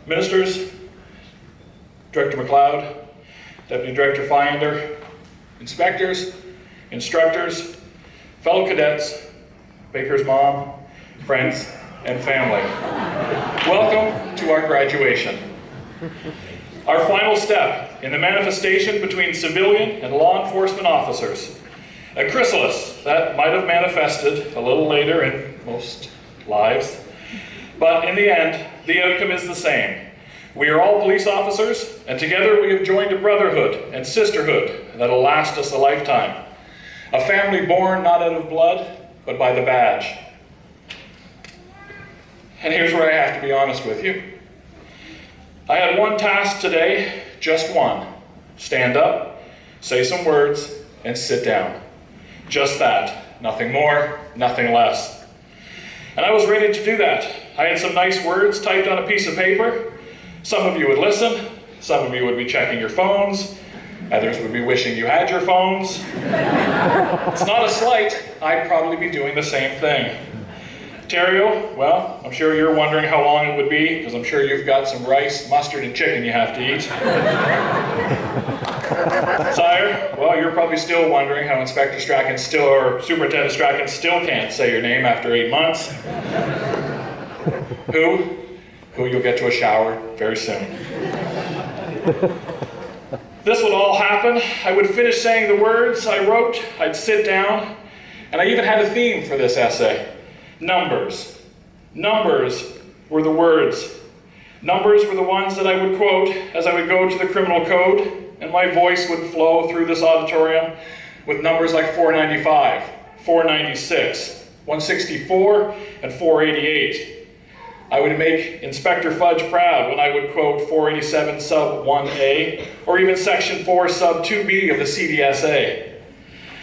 ministers, Director McLeod, Deputy Director Finder, inspectors, instructors, fellow cadets, Baker's mom, friends, and family. Welcome to our graduation. Our final step in the manifestation between civilian and law enforcement officers. A chrysalis that might have manifested a little later in most lives, but in the end, the outcome is the same. We are all police officers, and together we have joined a brotherhood and sisterhood that'll last us a lifetime. A family born not out of blood, but by the badge. And here's where I have to be honest with you. I had one task today, just one. Stand up, say some words, and sit down. Just that. Nothing more, nothing less. And I was ready to do that. I had some nice words typed on a piece of paper. Some of you would listen, some of you would be checking your phones, others would be wishing you had your phones. It's not a slight, I'd probably be doing the same thing. Terrio, well, I'm sure you're wondering how long it would be, because I'm sure you've got some rice, mustard, and chicken you have to eat. Sire, well, you're probably still wondering how Inspector Strachan still, or Superintendent Strachan still can't say your name after 8 months. Who you'll get to a shower very soon. This would all happen. I would finish saying the words I wrote, I'd sit down, and I even had a theme for this essay. Numbers. Numbers were the words. Numbers were the ones that I would quote as I would go to the criminal code, and my voice would flow through this auditorium with numbers like 495, 496, 164, and 488. I would make Inspector Fudge proud when I would quote 487 sub 1A, or even section 4 sub 2B of the CDSA.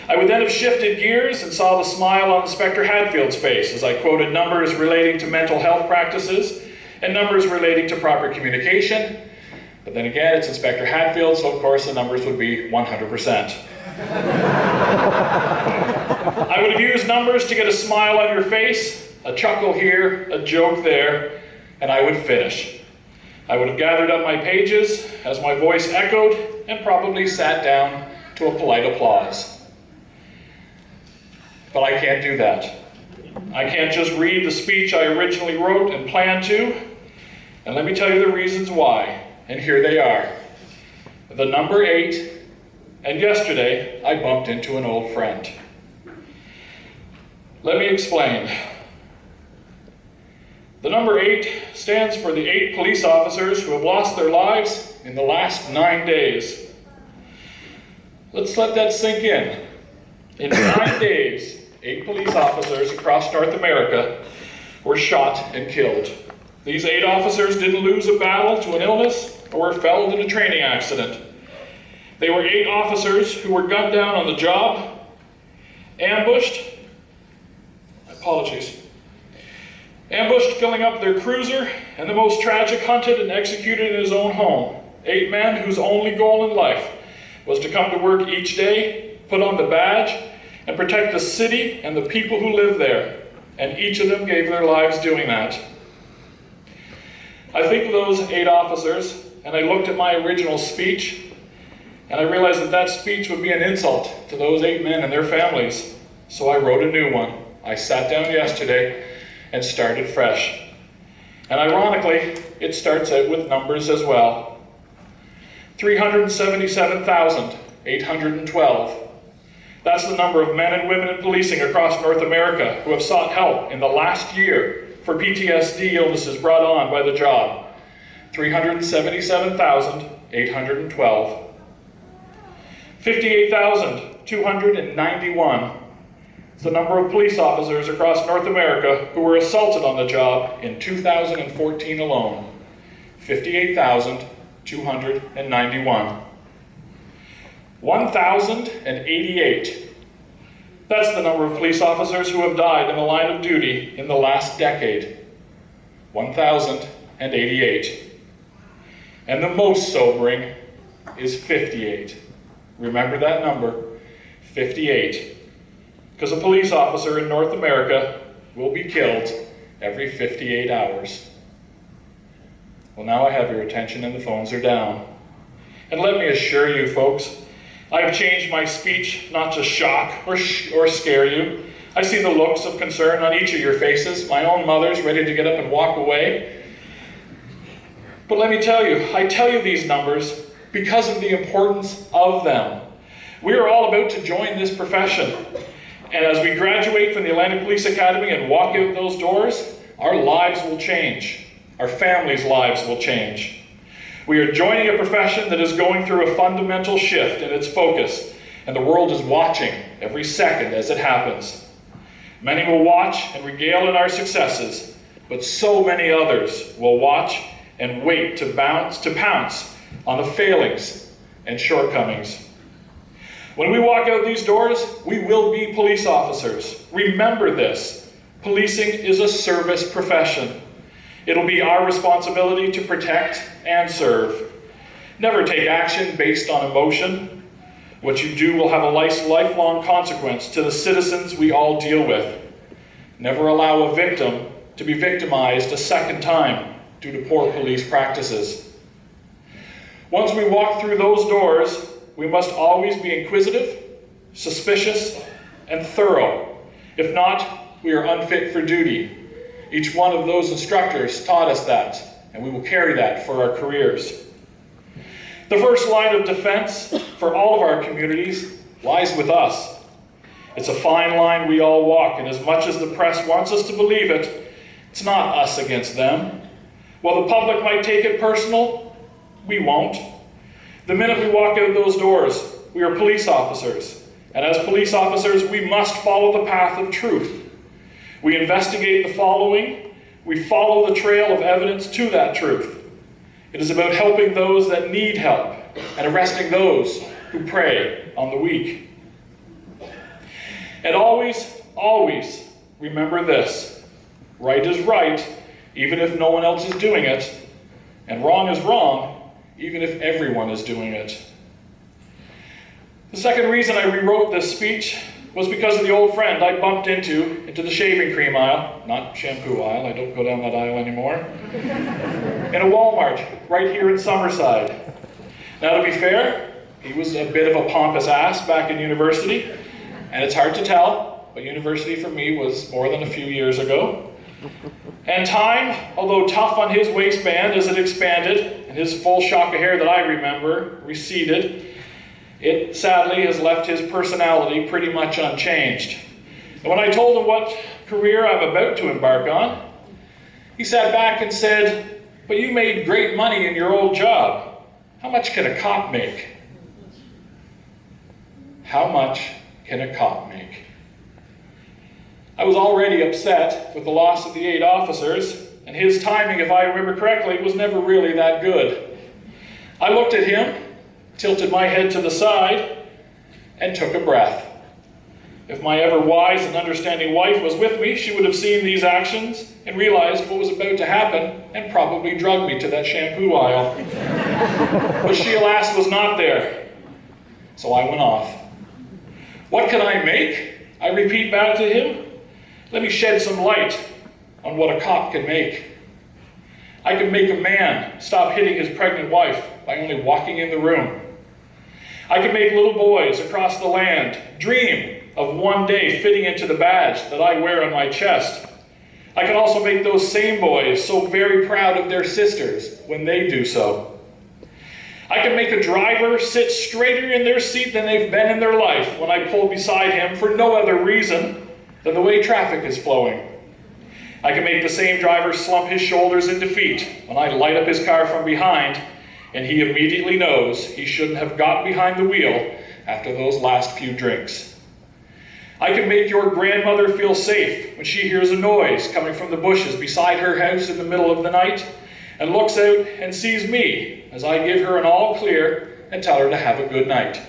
I would then have shifted gears and saw the smile on Inspector Hadfield's face as I quoted numbers relating to mental health practices and numbers relating to proper communication. But then again, it's Inspector Hadfield, so of course the numbers would be 100%. I would have used numbers to get a smile on your face, a chuckle here, a joke there, and I would finish. I would have gathered up my pages as my voice echoed and probably sat down to a polite applause. But I can't do that. I can't just read the speech I originally wrote and planned to. And let me tell you the reasons why. And here they are. The number 8, and yesterday I bumped into an old friend. Let me explain. The number 8 stands for the 8 police officers who have lost their lives in the last 9 days. Let's let that sink in. In 9 days, 8 police officers across North America were shot and killed. These 8 officers didn't lose a battle to an illness or were felled in a training accident. They were 8 officers who were gunned down on the job, ambushed filling up their cruiser, and the most tragic, hunted and executed in his own home. 8 men whose only goal in life was to come to work each day, put on the badge, and protect the city and the people who live there. And each of them gave their lives doing that. I think of those 8 officers, and I looked at my original speech, and I realized that that speech would be an insult to those 8 men and their families. So I wrote a new one. I sat down yesterday and started fresh. And ironically, it starts out with numbers as well. 377,812. That's the number of men and women in policing across North America who have sought help in the last year for PTSD illnesses brought on by the job. 377,812. 58,291. It's the number of police officers across North America who were assaulted on the job in 2014 alone. 58,291. 1,088. That's the number of police officers who have died in the line of duty in the last decade. 1,088. And the most sobering is 58. Remember that number, 58. Because a police officer in North America will be killed every 58 hours. Well, now I have your attention and the phones are down. And let me assure you, folks, I have changed my speech not to shock or scare you. I see the looks of concern on each of your faces, my own mother's ready to get up and walk away. But let me tell you, I tell you these numbers because of the importance of them. We are all about to join this profession. And as we graduate from the Atlantic Police Academy and walk out those doors, our lives will change. Our families' lives will change. We are joining a profession that is going through a fundamental shift in its focus, and the world is watching every second as it happens. Many will watch and regale in our successes, but so many others will watch and wait to pounce on the failings and shortcomings. When we walk out these doors, we will be police officers. Remember this. Policing is a service profession. It'll be our responsibility to protect and serve. Never take action based on emotion. What you do will have a lifelong consequence to the citizens we all deal with. Never allow a victim to be victimized a second time due to poor police practices. Once we walk through those doors, we must always be inquisitive, suspicious, and thorough. If not, we are unfit for duty. Each one of those instructors taught us that, and we will carry that for our careers. The first line of defense for all of our communities lies with us. It's a fine line we all walk, and as much as the press wants us to believe it, it's not us against them. While the public might take it personal, we won't. The minute we walk out those doors, we are police officers, and as police officers, we must follow the path of truth. We investigate the following. We follow the trail of evidence to that truth. It is about helping those that need help and arresting those who prey on the weak. And always, always remember this. Right is right, even if no one else is doing it. And wrong is wrong, even if everyone is doing it. The second reason I rewrote this speech was because of the old friend I bumped into the shaving cream aisle, not shampoo aisle, I don't go down that aisle anymore, in a Walmart right here in Summerside. Now to be fair, he was a bit of a pompous ass back in university, and it's hard to tell, but university for me was more than a few years ago. And time, although tough on his waistband as it expanded, and his full shock of hair that I remember receded, it sadly has left his personality pretty much unchanged. And when I told him what career I'm about to embark on, he sat back and said, "But you made great money in your old job. How much can a cop make?" How much can a cop make? I was already upset with the loss of the 8 officers, and his timing, if I remember correctly, was never really that good. I looked at him, tilted my head to the side, and took a breath. If my ever wise and understanding wife was with me, she would have seen these actions and realized what was about to happen and probably drugged me to that shampoo aisle. But she, alas, was not there. So I went off. What can I make? I repeat back to him. Let me shed some light on what a cop can make. I can make a man stop hitting his pregnant wife by only walking in the room. I can make little boys across the land dream of one day fitting into the badge that I wear on my chest. I can also make those same boys so very proud of their sisters when they do so. I can make a driver sit straighter in their seat than they've been in their life when I pull beside him for no other reason than the way traffic is flowing. I can make the same driver slump his shoulders in defeat when I light up his car from behind, and he immediately knows he shouldn't have got behind the wheel after those last few drinks. I can make your grandmother feel safe when she hears a noise coming from the bushes beside her house in the middle of the night and looks out and sees me as I give her an all clear and tell her to have a good night.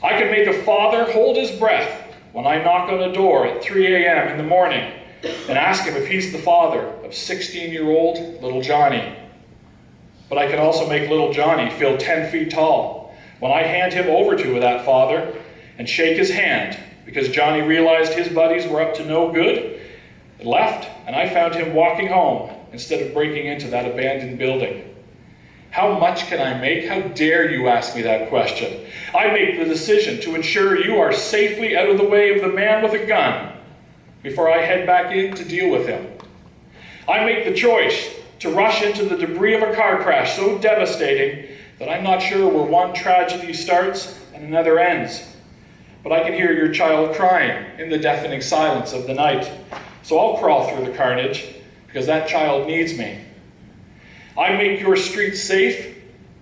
I can make a father hold his breath when I knock on a door at 3 a.m. in the morning and ask him if he's the father of 16-year-old little Johnny. But I can also make little Johnny feel 10 feet tall when I hand him over to that father and shake his hand because Johnny realized his buddies were up to no good, left, and I found him walking home instead of breaking into that abandoned building? How much can I make? How dare you ask me that question? I make the decision to ensure you are safely out of the way of the man with a gun before I head back in to deal with him. I make the choice to rush into the debris of a car crash so devastating that I'm not sure where one tragedy starts and another ends. But I can hear your child crying in the deafening silence of the night. So I'll crawl through the carnage because that child needs me. I make your street safe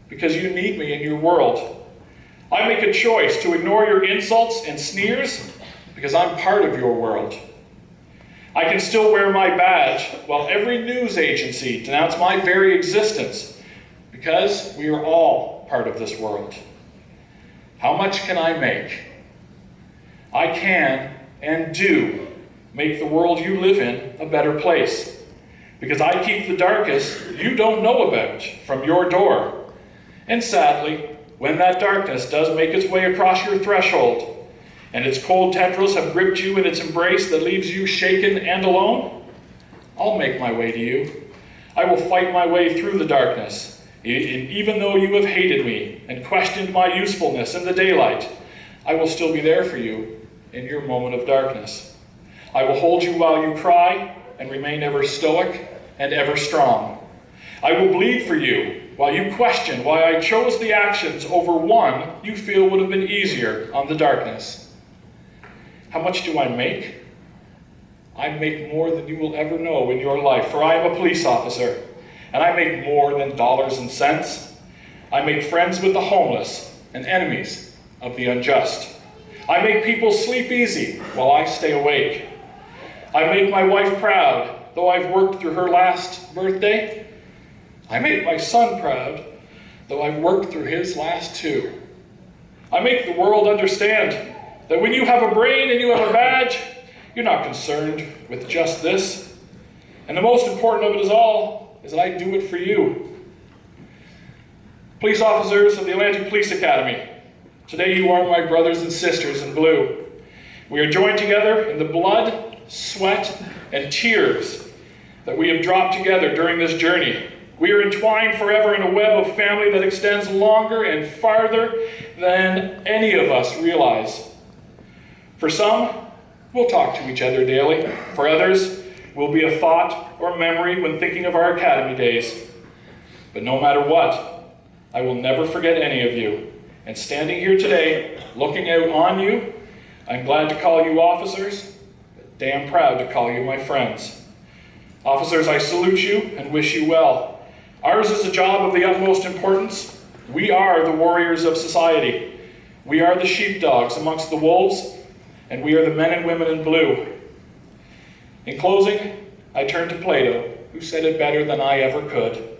because you need me in your world. I make a choice to ignore your insults and sneers because I'm part of your world. I can still wear my badge while every news agency denounce my very existence because we are all part of this world. How much can I make? I can and do make the world you live in a better place. Because I keep the darkest you don't know about from your door. And sadly, when that darkness does make its way across your threshold, and its cold tendrils have gripped you in its embrace that leaves you shaken and alone, I'll make my way to you. I will fight my way through the darkness. Even though you have hated me and questioned my usefulness in the daylight, I will still be there for you in your moment of darkness. I will hold you while you cry and remain ever stoic and ever strong. I will bleed for you while you question why I chose the actions over one you feel would have been easier on the darkness. How much do I make? I make more than you will ever know in your life, for I am a police officer, and I make more than dollars and cents. I make friends with the homeless and enemies of the unjust. I make people sleep easy while I stay awake. I make my wife proud, though I've worked through her last birthday. I make my son proud, though I've worked through his last two. I make the world understand that when you have a brain and you have a badge, you're not concerned with just this. And the most important of it all is that I do it for you. Police officers of the Atlantic Police Academy, today you are my brothers and sisters in blue. We are joined together in the blood, sweat, and tears that we have dropped together during this journey. We are entwined forever in a web of family that extends longer and farther than any of us realize. For some, we'll talk to each other daily. For others, we'll be a thought or memory when thinking of our academy days. But no matter what, I will never forget any of you. And standing here today, looking out on you, I'm glad to call you officers, but damn proud to call you my friends. Officers, I salute you and wish you well. Ours is a job of the utmost importance. We are the warriors of society. We are the sheepdogs amongst the wolves, and we are the men and women in blue. In closing, I turn to Plato, who said it better than I ever could.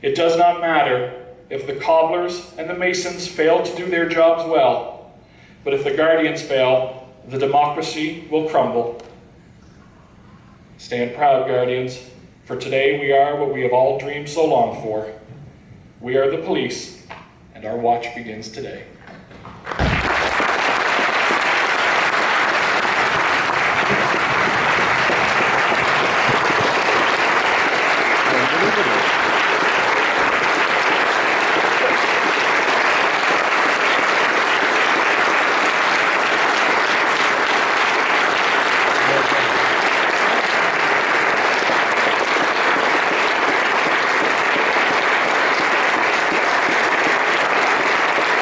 It does not matter if the cobblers and the masons fail to do their jobs well, but if the guardians fail, the democracy will crumble. Stand proud, guardians, for today we are what we have all dreamed so long for. We are the police, and our watch begins today.